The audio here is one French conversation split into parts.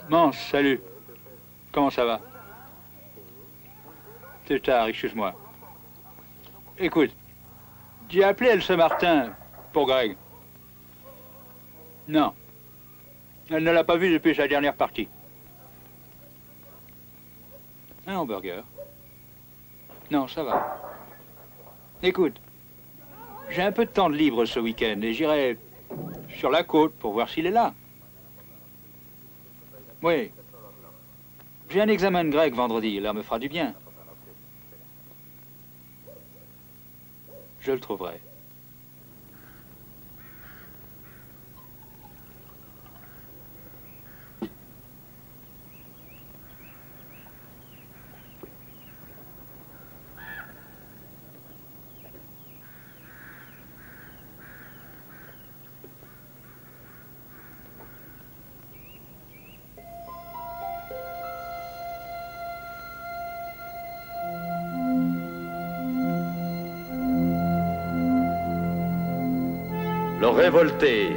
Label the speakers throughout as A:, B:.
A: Mance, salut. Comment ça va? C'est tard, excuse-moi. Écoute, j'ai appelé Else Martin pour Greg. Non. Elle ne l'a pas vu depuis sa dernière partie. Un hamburger? Non, ça va. Écoute, j'ai un peu de temps de libre ce week-end et j'irai sur la côte pour voir s'il est là. Oui. J'ai un examen de grec vendredi, l'air me fera du bien. Je le trouverai.
B: Le révolté.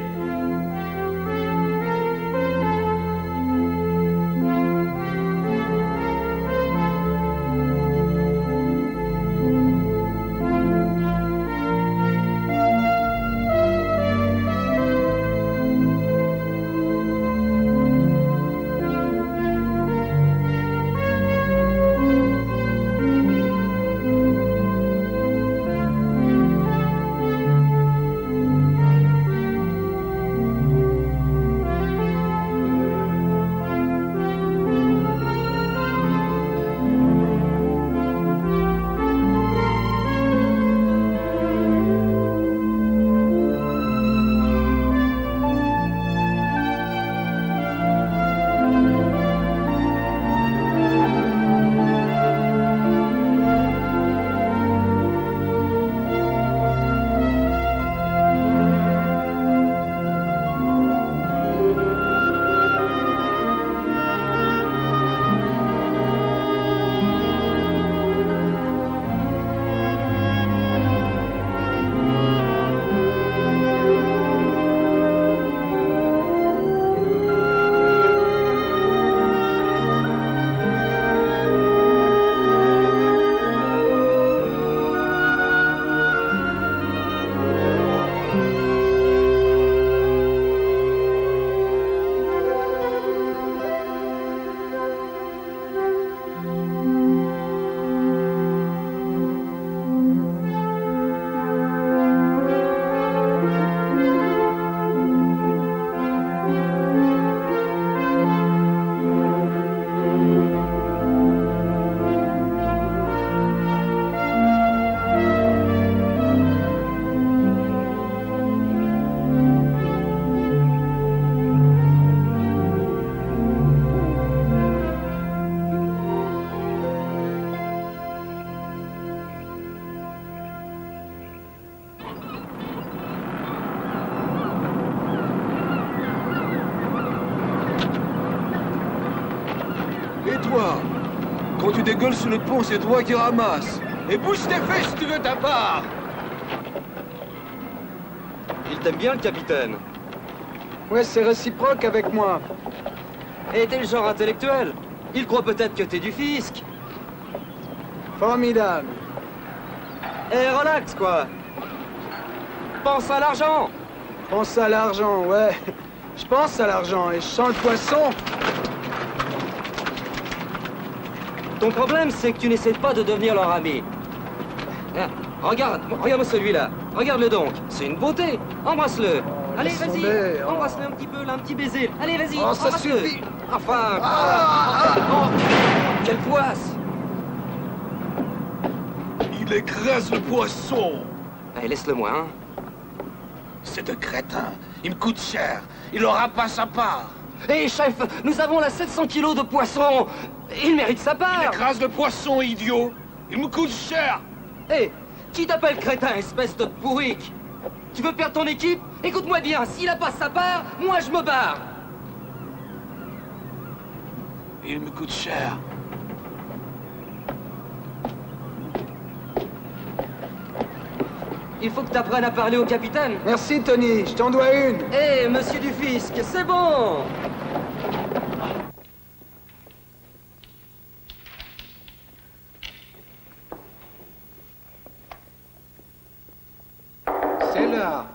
C: Quand tu dégueules sous le pont, c'est toi qui ramasses. Et bouge tes fesses si tu veux ta part.
D: Il t'aime bien, le capitaine.
E: Ouais, c'est réciproque avec moi.
D: Et t'es le genre intellectuel. Il croit peut-être que t'es du fisc.
E: Formidable.
D: Eh, relax, quoi. Pense à l'argent.
E: Pense à l'argent, ouais. Je pense à l'argent et je sens le poisson.
D: Ton problème, c'est que tu n'essaies pas de devenir leur ami. Hein, regarde celui-là. Regarde-le donc. C'est une beauté. Embrasse-le. Allez,
E: laisse
D: vas-y.
E: tomber, oh.
D: Embrasse-le un petit peu, là, un petit baiser. Allez, vas-y.
E: Oh, ça
D: embrasse-le.
E: suffit.
D: Enfin. Oh, quelle poisse.
C: Il écrase le poisson.
D: Allez, laisse-le moi, hein.
C: C'est de crétin. Il me coûte cher. Il aura pas sa part.
D: Hé, chef, nous avons là 700 kilos de poisson. Il mérite sa part.
C: Il écrase le poisson, idiot. Il me coûte cher.
D: Hé, qui t'appelle crétin, espèce de pourrique? Tu veux perdre ton équipe? Écoute-moi bien, s'il a pas sa part, moi je me barre.
C: Il me coûte cher.
D: Il faut que t'apprennes à parler au capitaine.
E: Merci, Tony. Je t'en dois une.
D: Hé, monsieur du fisc, c'est bon.
E: là.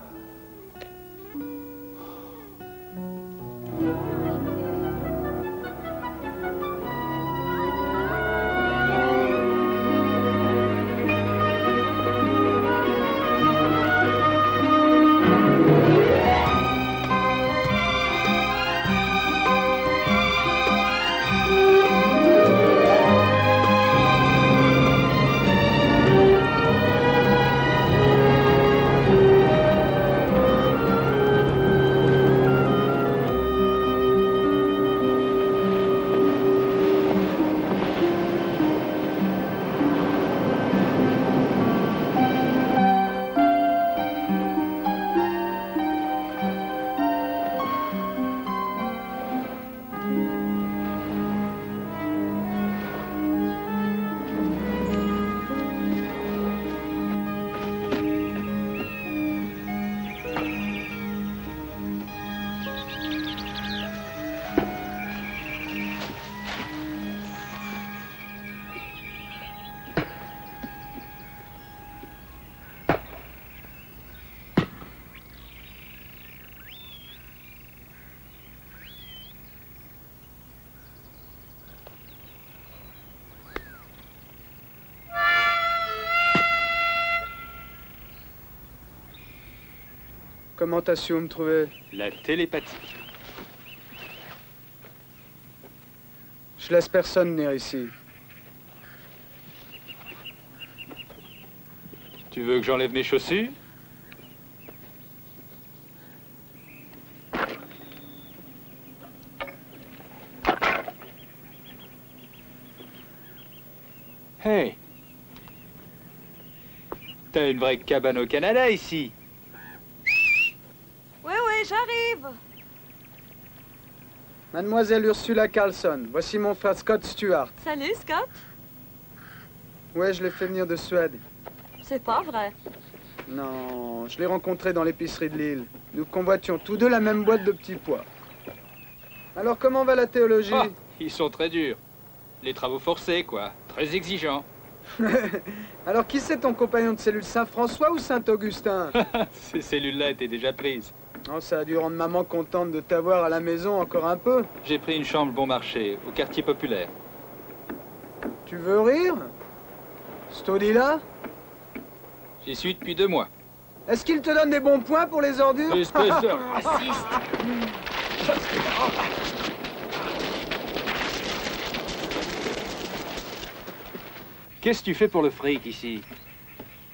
E: Comment t'as su où me trouver?
A: La télépathie.
E: Je laisse personne venir ici.
A: Tu veux que j'enlève mes chaussures? Hey! T'as une vraie cabane au Canada ici.
B: Oui, j'arrive.
E: Mademoiselle Ursula Carlson, voici mon frère Scott Stewart.
B: Salut, Scott.
E: Ouais, je l'ai fait venir de Suède.
B: C'est pas vrai.
E: Non, je l'ai rencontré dans l'épicerie de Lille. Nous convoitions tous deux la même boîte de petits pois. Alors, comment va la théologie?
A: Oh, ils sont très durs. Les travaux forcés, quoi. Très exigeants.
E: Alors, qui c'est ton compagnon de cellule, Saint-François ou Saint-Augustin?
A: Ces cellules-là étaient déjà prises.
E: Oh, ça a dû rendre maman contente de t'avoir à la maison encore un peu.
A: J'ai pris une chambre bon marché, au quartier populaire.
E: Tu veux rire? Ce taudis-là?
A: J'y suis depuis 2 mois.
E: Est-ce qu'il te donne des bons points pour les ordures?
A: Espèce de raciste! Qu'est-ce que tu fais pour le fric ici?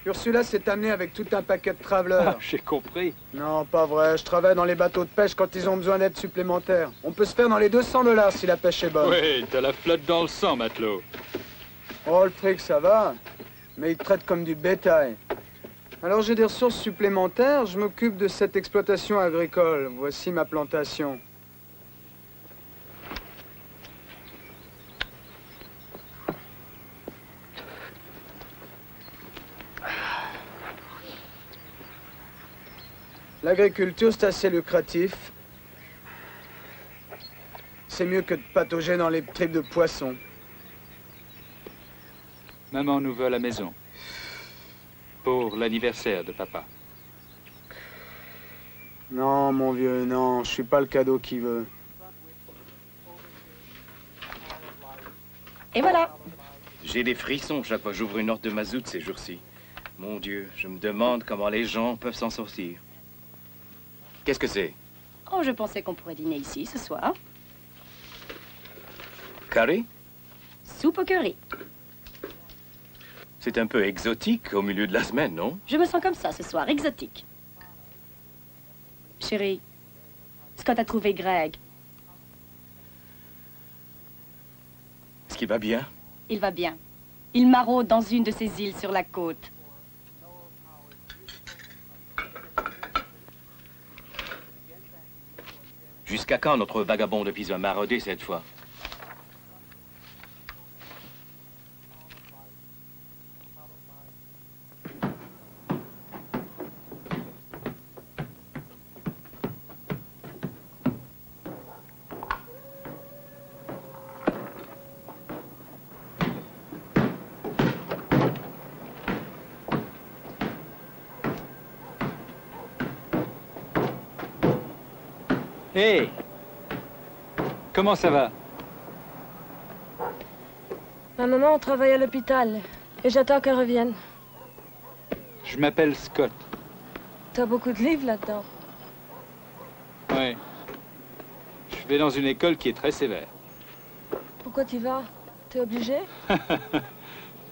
E: Ursula s'est amenée avec tout un paquet de travelers.
A: Ah, j'ai compris.
E: Non, pas vrai. Je travaille dans les bateaux de pêche quand ils ont besoin d'aide supplémentaire. On peut se faire dans les $200 si la pêche est bonne.
A: Oui, t'as la flotte dans le sang, matelot.
E: Oh, le fric, ça va. Mais ils te traitent comme du bétail. Alors j'ai des ressources supplémentaires. Je m'occupe de cette exploitation agricole. Voici ma plantation. L'agriculture, c'est assez lucratif. C'est mieux que de patauger dans les tripes de poissons.
A: Maman nous veut à la maison. Pour l'anniversaire de papa.
E: Non, mon vieux, non. Je suis pas le cadeau qu'il veut.
F: Et voilà.
G: J'ai des frissons chaque fois que j'ouvre une ordre de mazout ces jours-ci. Mon Dieu, je me demande comment les gens peuvent s'en sortir. Qu'est-ce que c'est?
F: Oh, je pensais qu'on pourrait dîner ici ce soir.
G: Curry?
F: Soupe au curry.
G: C'est un peu exotique au milieu de la semaine, non?
F: Je me sens comme ça ce soir, exotique. Chérie, Scott a trouvé Greg.
G: Est-ce qu'il va bien?
F: Il va bien. Il maraude dans une de ces îles sur la côte.
G: Jusqu'à quand notre vagabond de fils va marauder cette fois?
A: Hey! Comment ça va?
B: Ma maman travaille à l'hôpital et j'attends qu'elle revienne.
A: Je m'appelle Scott.
B: T'as beaucoup de livres là-dedans.
A: Ouais. Je vais dans une école qui est très sévère.
B: Pourquoi tu vas? T'es obligé?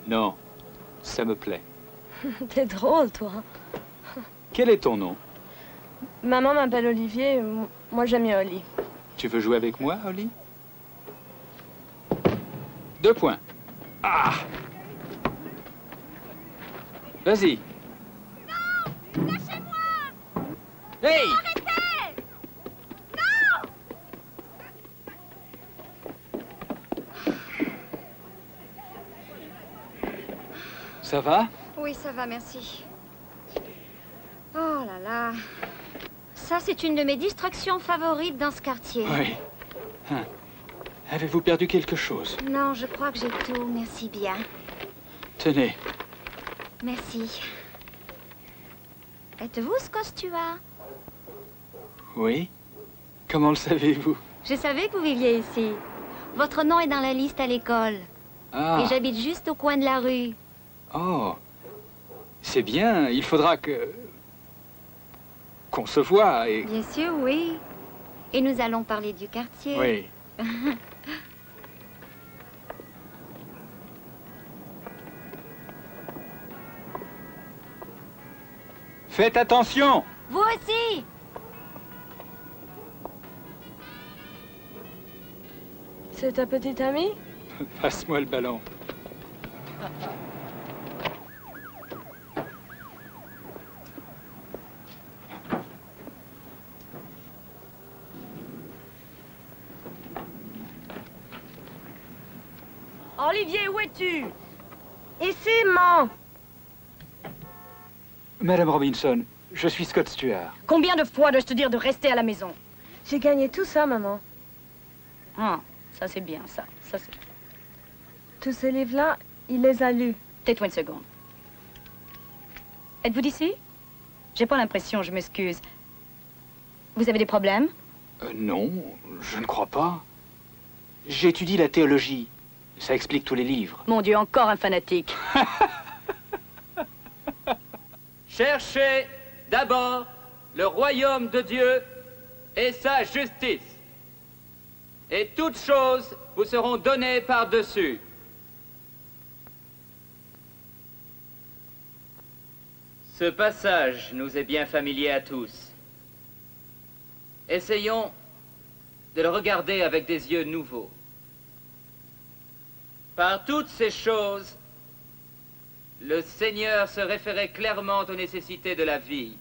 A: Non, ça me plaît.
B: T'es drôle, toi.
A: Quel est ton nom?
B: Maman m'appelle Olivier, moi j'aime mieux Oli.
A: Tu veux jouer avec moi, Oli? 2 points. Ah! Vas-y.
H: Non! Lâchez-moi!
A: Hey!
H: Arrêtez! Non!
A: Ça va?
H: Oui, ça va, merci. Oh là là. Ça, c'est une de mes distractions favorites dans ce quartier.
A: Oui. Hein. Avez-vous perdu quelque chose?
H: Non, je crois que j'ai tout, merci bien.
A: Tenez.
H: Merci. Êtes-vous Scott Stuart?
A: Oui? Comment le savez-vous?
H: Je savais que vous viviez ici. Votre nom est dans la liste à l'école.
A: Ah.
H: Et j'habite juste au coin de la rue.
A: Oh. C'est bien. Il faudra qu'on se voie et...
H: Bien sûr, oui. Et nous allons parler du quartier.
A: Oui. Faites attention!
H: Vous aussi!
B: C'est ta petite amie?
A: Passe-moi le ballon.
B: Olivier, où es-tu? Ici, maman.
A: Madame Robinson, je suis Scott Stuart.
F: Combien de fois dois-je te dire de rester à la maison?
B: J'ai gagné tout ça, maman.
F: Ah, ça c'est bien, ça. Ça c'est...
B: Tous ces livres-là, il les a lus.
F: Tais-toi une seconde. Êtes-vous d'ici? J'ai pas l'impression, je m'excuse. Vous avez des problèmes?
A: Non, je ne crois pas. J'étudie la théologie. Ça explique tous les livres.
F: Mon Dieu, encore un fanatique.
I: Cherchez d'abord le royaume de Dieu et sa justice. Et toutes choses vous seront données par-dessus. Ce passage nous est bien familier à tous. Essayons de le regarder avec des yeux nouveaux. Par toutes ces choses, le Seigneur se référait clairement aux nécessités de la vie.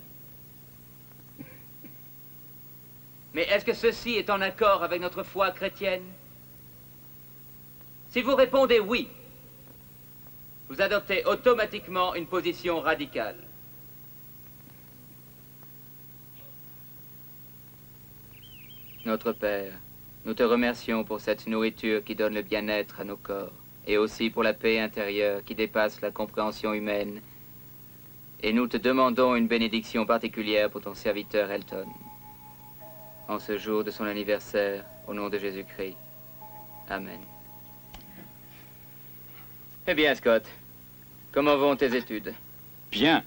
I: Mais est-ce que ceci est en accord avec notre foi chrétienne? Si vous répondez oui, vous adoptez automatiquement une position radicale. Notre Père, nous te remercions pour cette nourriture qui donne le bien-être à nos corps, et aussi pour la paix intérieure qui dépasse la compréhension humaine. Et nous te demandons une bénédiction particulière pour ton serviteur Elton, en ce jour de son anniversaire, au nom de Jésus-Christ. Amen. Eh bien, Scott, comment vont tes études?
A: Bien.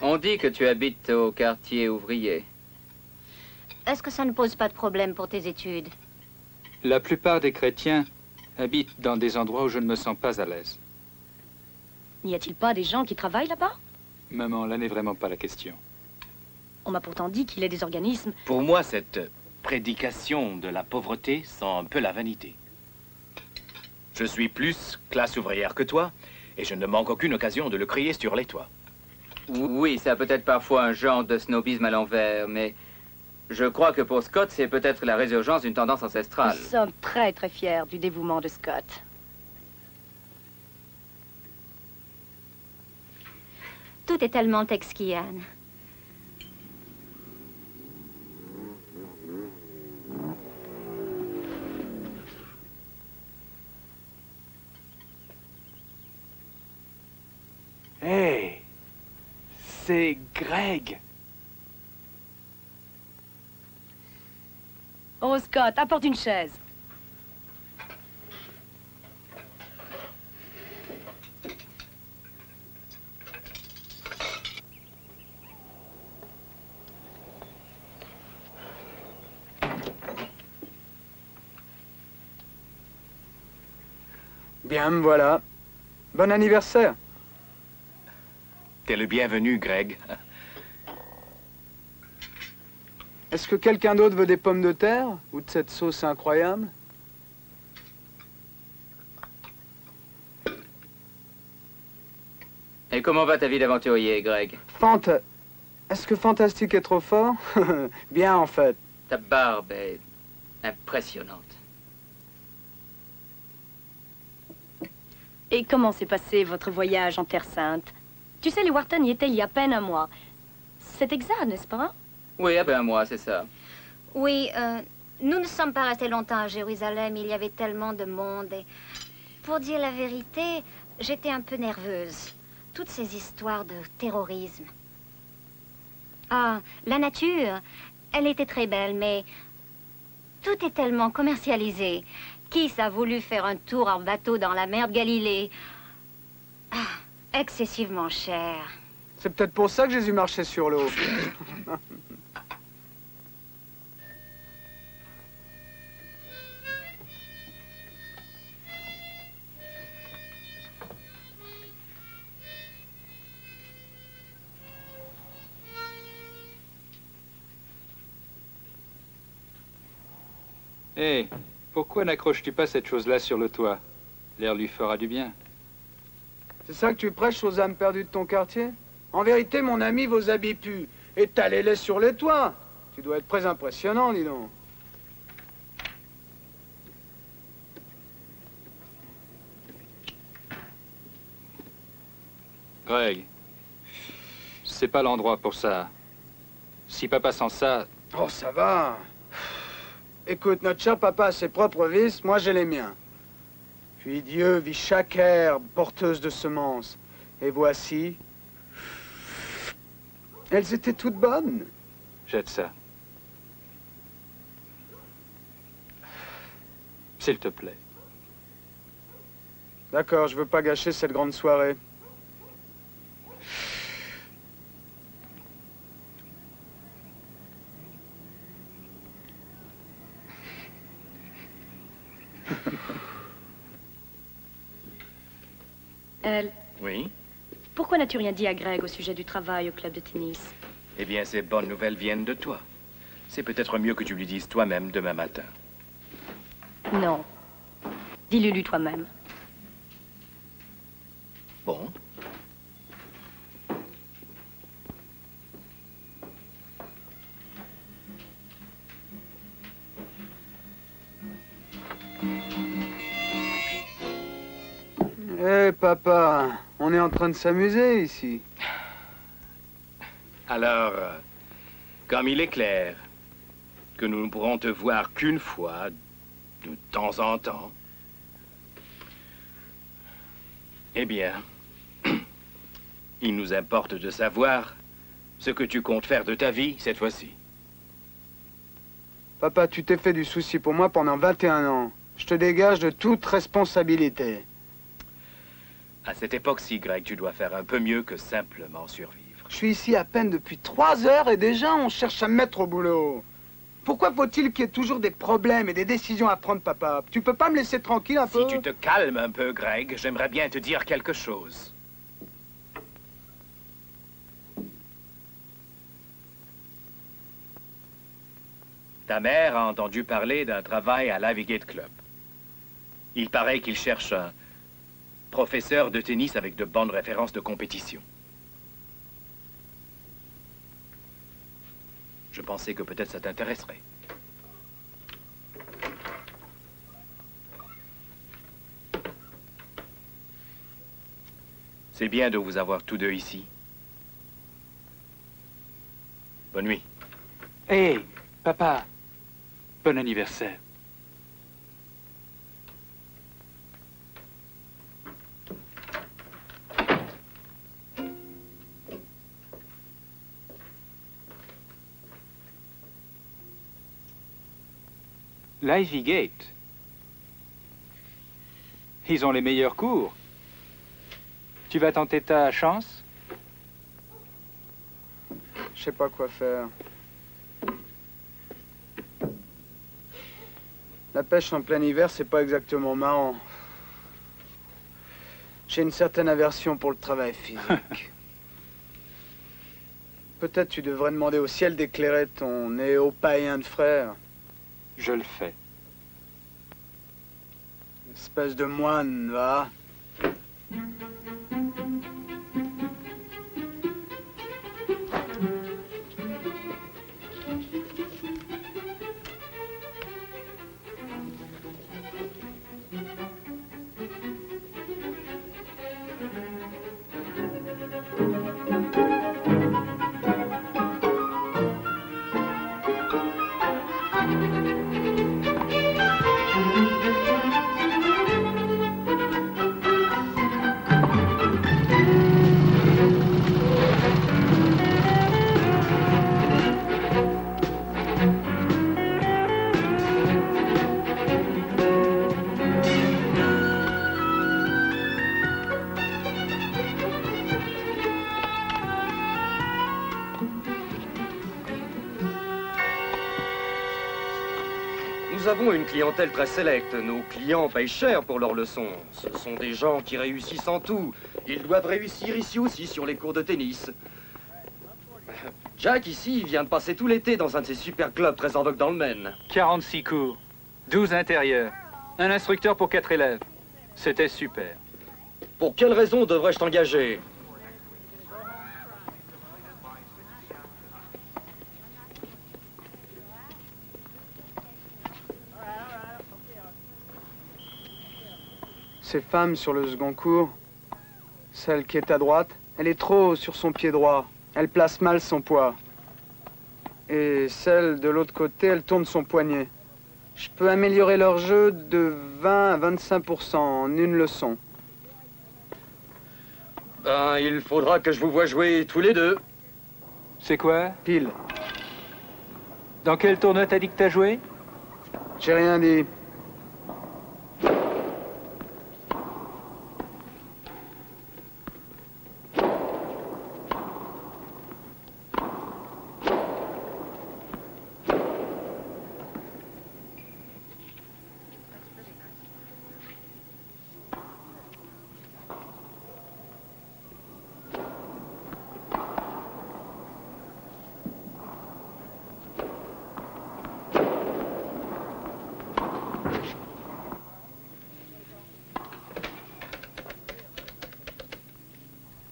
I: On dit que tu habites au quartier ouvrier.
H: Est-ce que ça ne pose pas de problème pour tes études?
A: La plupart des chrétiens habitent dans des endroits où je ne me sens pas à l'aise.
F: N'y a-t-il pas des gens qui travaillent là-bas?
A: Maman, là n'est vraiment pas la question.
F: On m'a pourtant dit qu'il y a des organismes.
G: Pour moi, cette prédication de la pauvreté sent un peu la vanité. Je suis plus classe ouvrière que toi, et je ne manque aucune occasion de le crier sur les toits.
I: Oui, ça peut être parfois un genre de snobisme à l'envers, mais je crois que pour Scott, c'est peut-être la résurgence d'une tendance ancestrale.
F: Nous sommes très très fiers du dévouement de Scott.
H: Tout est tellement texian.
A: Hey, c'est Greg.
F: Oh, Scott, apporte une chaise.
E: Bien, me voilà. Bon anniversaire.
G: T'es le bienvenu, Greg.
E: Est-ce que quelqu'un d'autre veut des pommes de terre ou de cette sauce incroyable?
I: Et comment va ta vie d'aventurier, Greg?
E: Est-ce que fantastique est trop fort? Bien, en fait.
I: Ta barbe est impressionnante.
F: Et comment s'est passé votre voyage en Terre Sainte? Tu sais, les Wharton y étaient il y a à peine un mois. C'est exact, n'est-ce pas?
I: Oui, après un mois, c'est ça.
H: Oui, nous ne sommes pas restés longtemps à Jérusalem. Il y avait tellement de monde. Et pour dire la vérité, j'étais un peu nerveuse. Toutes ces histoires de terrorisme. Ah, la nature, elle était très belle, mais tout est tellement commercialisé. Qui a voulu faire un tour en bateau dans la mer de Galilée? Ah, excessivement cher.
E: C'est peut-être pour ça que Jésus marchait sur l'eau.
A: Hé, pourquoi n'accroches-tu pas cette chose-là sur le toit? L'air lui fera du bien.
E: C'est ça que tu prêches aux âmes perdues de ton quartier? En vérité, mon ami, vos habits puent. Étalez-les sur les toits. Tu dois être très impressionnant, dis donc.
A: Greg, c'est pas l'endroit pour ça. Si papa sent ça...
E: Oh, ça va. Écoute, notre cher papa a ses propres vices, moi j'ai les miens. Puis Dieu vit chaque herbe porteuse de semences. Et voici... Elles étaient toutes bonnes.
A: Jette ça. S'il te plaît.
E: D'accord, je veux pas gâcher cette grande soirée.
G: Oui?
F: Pourquoi n'as-tu rien dit à Greg au sujet du travail au club de tennis?
G: Eh bien, ces bonnes nouvelles viennent de toi. C'est peut-être mieux que tu lui dises toi-même demain matin.
F: Non. Dis-le-lui toi-même.
G: Bon.
E: Hé, papa, on est en train de s'amuser ici.
G: Alors, comme il est clair que nous ne pourrons te voir qu'une fois, de temps en temps, eh bien, il nous importe de savoir ce que tu comptes faire de ta vie cette fois-ci.
E: Papa, tu t'es fait du souci pour moi pendant 21 ans. Je te dégage de toute responsabilité.
G: À cette époque-ci, Greg, tu dois faire un peu mieux que simplement survivre.
E: Je suis ici à peine depuis 3 heures et déjà on cherche à me mettre au boulot. Pourquoi faut-il qu'il y ait toujours des problèmes et des décisions à prendre, papa? Tu peux pas me laisser tranquille un peu?
G: Si tu te calmes un peu, Greg, j'aimerais bien te dire quelque chose. Ta mère a entendu parler d'un travail à l'Ivygate Club. Il paraît qu'il cherche un professeur de tennis avec de bonnes références de compétition. Je pensais que peut-être ça t'intéresserait. C'est bien de vous avoir tous deux ici. Bonne nuit.
A: Hé, papa, bon anniversaire. L'Ivy Gate. Ils ont les meilleurs cours. Tu vas tenter ta chance?
E: Je sais pas quoi faire. La pêche en plein hiver, c'est pas exactement marrant. J'ai une certaine aversion pour le travail physique. Peut-être tu devrais demander au ciel d'éclairer ton néo-païen de frère.
A: Je le fais.
E: Espèce de moine, va.
D: Nous avons une clientèle très sélecte. Nos clients payent cher pour leurs leçons. Ce sont des gens qui réussissent en tout. Ils doivent réussir ici aussi sur les cours de tennis. Jack, ici, vient de passer tout l'été dans un de ces super clubs très en vogue dans le Maine.
A: 46 cours, 12 intérieurs, un instructeur pour 4 élèves. C'était super.
D: Pour quelle raison devrais-je t'engager?
E: Ces femmes sur le second cours, celle qui est à droite, elle est trop sur son pied droit. Elle place mal son poids. Et celle de l'autre côté, elle tourne son poignet. Je peux améliorer leur jeu de 20 à 25% en une leçon.
D: Ben, il faudra que je vous voie jouer tous les deux.
A: C'est quoi?
E: Pile.
A: Dans quel tournoi t'as dit que t'as joué?
E: J'ai rien dit.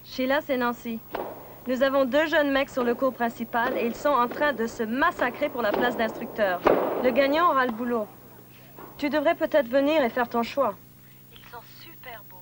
B: Sheila, c'est Nancy. Nous avons 2 jeunes mecs sur le cours principal et ils sont en train de se massacrer pour la place d'instructeur. Le gagnant aura le boulot. Tu devrais peut-être venir et faire ton choix. Ils sont super beaux.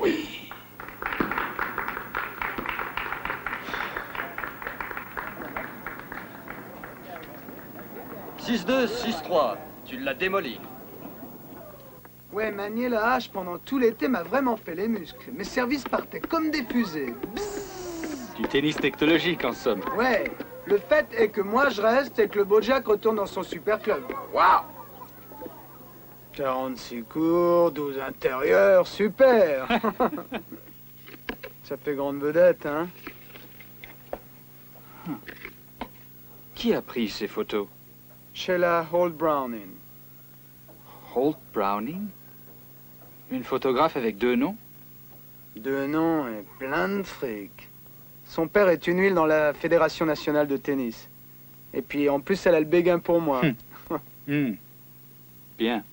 C: Oui.
D: « 6-2, 6-3. Tu l'as démoli. »
E: Ouais, manier la hache pendant tout l'été m'a vraiment fait les muscles. Mes services partaient comme des fusées.
A: Du tennis technologique, en somme.
E: Ouais, le fait est que moi je reste et que le Bojack retourne dans son super club. Waouh! 46 cours, 12 intérieurs, super! Ça fait grande vedette, hein?
A: Qui a pris ces photos?
E: Sheila Holt Browning.
A: Holt Browning? Une photographe avec 2 noms?
E: 2 noms et plein de fric. Son père est une huile dans la Fédération nationale de tennis. Et puis en plus, elle a le béguin pour moi.
A: Bien.